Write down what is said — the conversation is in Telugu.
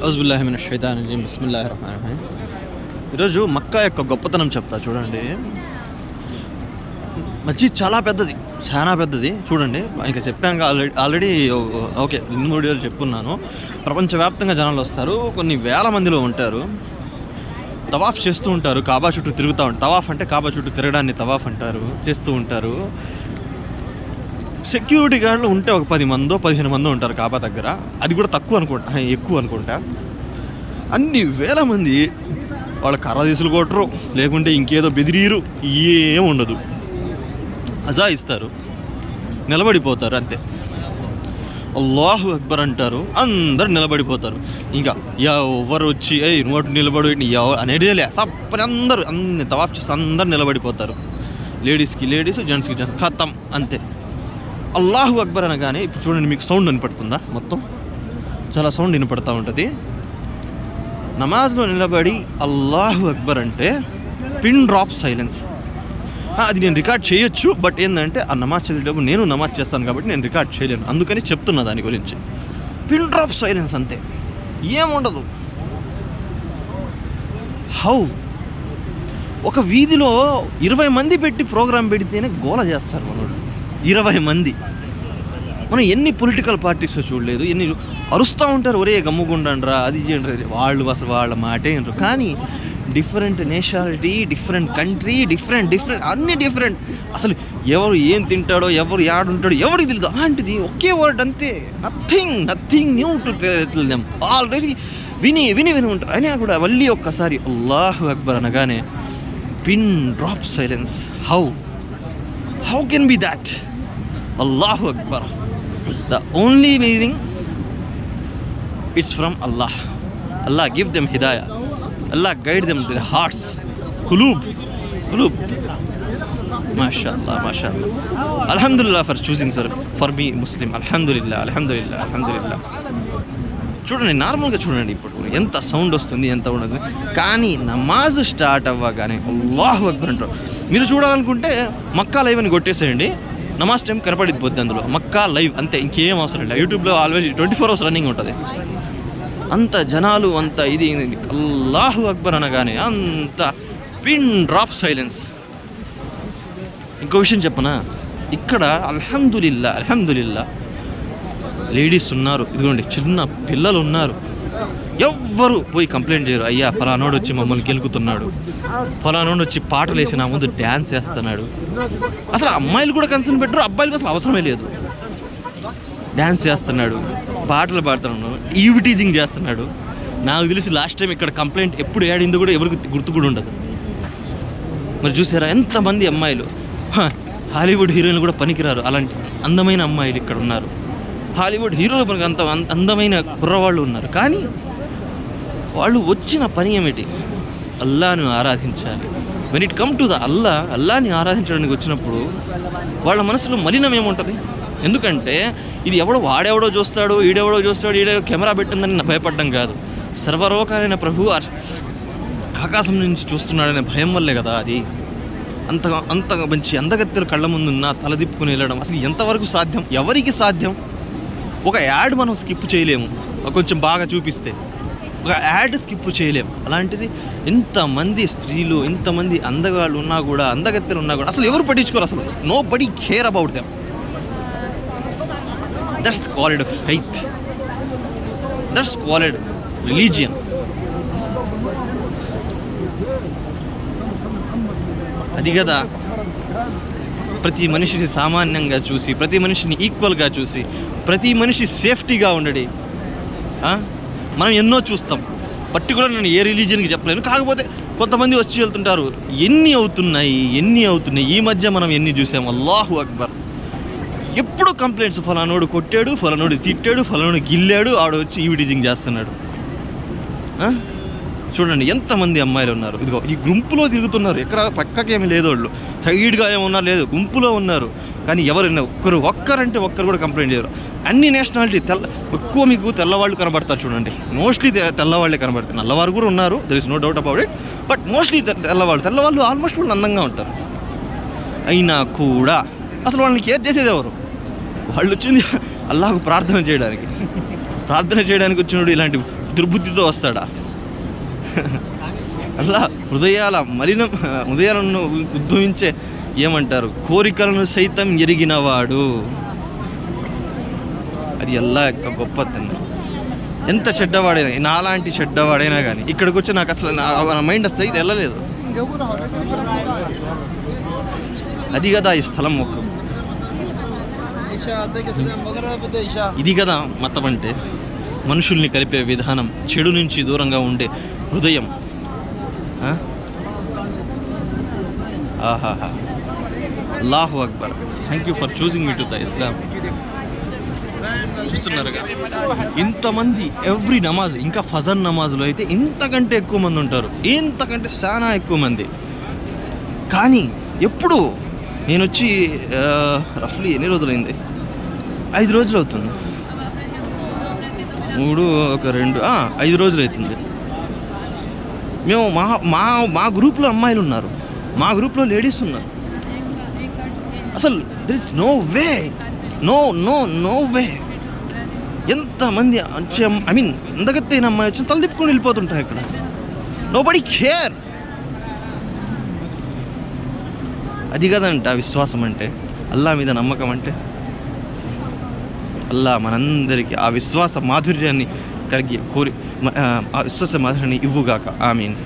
ఔజుబిల్లాహి మినష్ షైతానిర్ రజీమ్ బిస్మిల్లాహిర్ రహ్మానిర్ రహీం. ఈరోజు మక్కా యొక్క గొప్పతనం చెప్తా చూడండి. మస్జిద్ చాలా పెద్దది చూడండి. ఇంకా చెప్పాను ఆల్రెడీ ఓకే 2-3 వీడియోలు చెప్పున్నాను. ప్రపంచవ్యాప్తంగా జనాలు వస్తారు, కొన్ని వేల మందిలో ఉంటారు. తవాఫ్ చేస్తూ ఉంటారు, కాబా చుట్టూ తిరుగుతూ ఉంటారు. తవాఫ్ అంటే కాబా చుట్టూ తిరగడాన్ని తవాఫ్ అంటారు. చేస్తూ ఉంటారు. సెక్యూరిటీ గార్డులు ఉంటే ఒక 10 మందో 15 మందో ఉంటారు కాబా దగ్గర. అది కూడా ఎక్కువ అనుకుంటా. అన్ని వేల మంది వాళ్ళ కర్ర తీసులు కొట్టరు, లేకుంటే ఇంకేదో బెదిరీరు, ఏం ఉండదు. అజా ఇస్తారు, నిలబడిపోతారు అంతే. అల్లాహు అక్బర్ అంటారు, అందరు నిలబడిపోతారు. ఇంకా ఎవరు వచ్చి నోటు నిలబడి అనేదిలే సప్పని అందరూ అన్ని తవాఫ్ చేసి అందరు నిలబడిపోతారు. లేడీస్కి లేడీస్, జెంట్స్కి జెంట్స్, ఖతం అంతే. అల్లాహు అక్బర్ అనగానే ఇప్పుడు చూడండి, మీకు సౌండ్ వినపడుతుందా? మొత్తం చాలా సౌండ్ వినపడుతూ ఉంటుంది. నమాజ్లో నిలబడి అల్లాహు అక్బర్ అంటే పిన్ డ్రాప్ సైలెన్స్. అది నేను రికార్డ్ చేయొచ్చు, బట్ ఏంటంటే ఆ నమాజ్ చదివేటప్పుడు నేను నమాజ్ చేస్తాను కాబట్టి నేను రికార్డ్ చేయలేను, అందుకని చెప్తున్నా దాని గురించి. పిన్ డ్రాప్ సైలెన్స్ అంతే, ఏముండదు. హౌ ఒక వీధిలో 20 మంది పెట్టి ప్రోగ్రాం పెడితేనే గోల చేస్తారు మనోళ్ళు. 20 మంది. మనం ఎన్ని పొలిటికల్ పార్టీస్ చూడలేదు, ఎన్ని అరుస్తూ ఉంటారు, ఒరే గమ్ముగుండండ్రా అది చేయండి. వాళ్ళు అసలు వాళ్ళ మాటే వినరు. కానీ different nationality, different country, different అన్ని డిఫరెంట్. అసలు ఎవరు ఏం తింటాడో, ఎవరు యాడుంటాడో ఎవరికి తెలియదు. అలాంటిది ఒకే వర్డ్ అంతే, nothing new to tell them. Already విని ఉంటారు. అయినా కూడా మళ్ళీ ఒక్కసారి అల్లాహు అక్బర్ అనగానే pin drop silence. How can be that? Allahu Akbar, the only meaning it's from Allah give them hidayah, Allah guide them their hearts, qulub. mashallah alhamdulillah for choosing sir for me Muslim. alhamdulillah చూడండి, నార్మల్గా చూడండి, ఇప్పుడు ఎంత సౌండ్ వస్తుంది, ఎంత ఉండదు. కానీ నమాజ్ స్టార్ట్ అవ్వగానే అల్లాహు అక్బర్ అంటారు. మీరు చూడాలనుకుంటే మక్కా లైవ్ అని కొట్టేసేయండి, నమాజ్ టైం కనపడిపోద్ది అందులో. మక్కా లైవ్ అంతే, ఇంకేం అవసరం లేదు. యూట్యూబ్లో ఆల్వేస్ 24 hours రన్నింగ్ ఉంటుంది. అంత జనాలు, అంత ఇది. అల్లాహు అక్బర్ అనగానే అంత పిన్ డ్రాప్ సైలెన్స్. ఇంకో విషయం చెప్పనా, ఇక్కడ అల్హమ్దులిల్లా లేడీస్ ఉన్నారు, ఇదిగోండి చిన్న పిల్లలు ఉన్నారు. ఎవ్వరు పోయి కంప్లైంట్ చేయరు, అయ్యా ఫలానోడు వచ్చి మమ్మల్ని గెలుకుతున్నాడు, ఫలానోడు వచ్చి పాటలు వేసి నా ముందు డ్యాన్స్ చేస్తున్నాడు. అసలు అమ్మాయిలు కూడా కన్సర్న్ పెట్టరు, అబ్బాయిలకు అసలు అవసరమే లేదు. డ్యాన్స్ చేస్తున్నాడు, పాటలు పాడుతున్నాడు, ఈవిటీజింగ్ చేస్తున్నాడు. నాకు తెలిసి లాస్ట్ టైం ఇక్కడ కంప్లైంట్ ఎప్పుడు ఏడిందో కూడా ఎవరికి గుర్తు కూడా ఉండదు. మరి చూసారా ఎంతమంది అమ్మాయిలు, హాలీవుడ్ హీరోయిన్లు కూడా పనికిరారు, అలాంటి అందమైన అమ్మాయిలు ఇక్కడ ఉన్నారు. హాలీవుడ్ హీరోలు మనకు అంత అందమైన కుర్రవాళ్ళు ఉన్నారు. కానీ వాళ్ళు వచ్చిన పని ఏమిటి? అల్లాను ఆరాధించాలి. When it come to the అల్లాని ఆరాధించడానికి వచ్చినప్పుడు వాళ్ళ మనసులో మలినం ఏముంటుంది? ఎందుకంటే ఇది వాడెవడో చూస్తాడు, ఈడెవడో కెమెరా పెట్టిందని భయపడడం కాదు. సర్వలోకాలైన ప్రభు ఆకాశం నుంచి చూస్తున్నాడనే భయం వల్లే కదా అది. అంత మంచి అందగత్తెలు కళ్ళ ముందున్న తలదిప్పుకుని వెళ్ళడం అసలు ఎంతవరకు సాధ్యం? ఎవరికి సాధ్యం? ఒక యాడ్ మనం స్కిప్ చేయలేము, కొంచెం బాగా చూపిస్తే ఒక యాడ్ స్కిప్ చేయలేము. అలాంటిది ఇంతమంది స్త్రీలు, ఇంతమంది అందగాళ్ళు ఉన్నా కూడా, అందగత్తెలు ఉన్నా కూడా అసలు ఎవరు పట్టించుకోరు. అసలు nobody care about them. That's called faith, that's called religion. అది కదా ప్రతి మనిషిని సామాన్యంగా చూసి, ప్రతి మనిషిని ఈక్వల్గా చూసి, ప్రతి మనిషి సేఫ్టీగా ఉండడి. మనం ఎన్నో చూస్తాం, పర్టికులర్ నేను ఏ రిలీజియన్కి చెప్పలేను. కాకపోతే కొంతమంది వచ్చి వెళ్తుంటారు, ఎన్ని అవుతున్నాయి. ఈ మధ్య మనం ఎన్ని చూసాము. అల్లాహు అక్బర్. ఎప్పుడు కంప్లైంట్స్, ఫలానోడు కొట్టాడు, ఫలానోడు తిట్టాడు, ఫలానోడు గిల్లాడు, ఆడ వచ్చి ఈవిటీజింగ్ చేస్తున్నాడు. చూడండి ఎంతమంది అమ్మాయిలు ఉన్నారు. ఇదిగో ఈ గుంపులో తిరుగుతున్నారు, ఎక్కడ పక్కకేమీ లేదు, వాళ్ళు సైడ్గా ఏమన్నారు లేదు, గుంపులో ఉన్నారు. కానీ ఎవరైనా ఒక్కరంటే ఒక్కరు కూడా కంప్లైంట్ చేయరు. అన్ని నేషనాలిటీ ఎక్కువ మీకు తెల్లవాళ్ళు కనబడతారు. చూడండి మోస్ట్లీ తెల్లవాళ్ళే కనబడతారు. నల్లవారు కూడా ఉన్నారు, there is no doubt about it. But mostly తెల్లవాళ్ళు ఆల్మోస్ట్ వాళ్ళు అందంగా ఉంటారు. అయినా కూడా అసలు వాళ్ళని కేర్ చేసేది ఎవరు? వాళ్ళు వచ్చింది అల్లాహకు ప్రార్థన చేయడానికి. ప్రార్థన చేయడానికి వచ్చినప్పుడు ఇలాంటి దుర్బుద్ధితో వస్తాడా? అలా హృదయాలను ఉద్భవించే ఏమంటారు, కోరికలను సైతం ఎరిగినవాడు. అది అల్లా యొక్క గొప్పతనం. ఎంత చెడ్డవాడైనా, నాలాంటి చెడ్డవాడైనా కానీ ఇక్కడికి వచ్చి నాకు అసలు నా మైండ్ అసలు వెళ్ళలేదు. అది కదా ఈ స్థలం మొక్క. ఇది కదా మతం అంటే, మనుషుల్ని కలిపే విధానం, చెడు నుంచి దూరంగా ఉండే హృదయం. ఆహాహా, అల్లాహు అక్బర్. Thank you for choosing me to the Islam. చూస్తున్నారుగా ఇంతమంది ఎవ్రీ నమాజ్, ఇంకా ఫజర్ నమాజ్లో అయితే ఇంతకంటే ఎక్కువ మంది ఉంటారు, ఇంతకంటే చాలా ఎక్కువ మంది. కానీ ఎప్పుడు నేను వచ్చి రఫ్లీ ఎన్ని రోజులైంది? 5 రోజులు అవుతుంది. 3 1 2 5 రోజులు అవుతుంది. మేము మా గ్రూప్లో అమ్మాయిలు ఉన్నారు, మా గ్రూప్లో లేడీస్ ఉన్నారు. అసలు there is no way, no way. ఎంతమంది ఐ మీన్ ఎంతకత్తైన అమ్మాయి వచ్చి తల తిప్పుకొని వెళ్ళిపోతుంటాయి ఇక్కడ. Nobody care. అది కదంట విశ్వాసం అంటే, అల్లా మీద నమ్మకం అంటే. అల్లా మనందరికీ ఆ విశ్వాస మాధుర్యాన్ని కలిగి ఆ విశ్వాస మాధుర్యాన్ని ఇవ్వుగాక. ఆమీన్.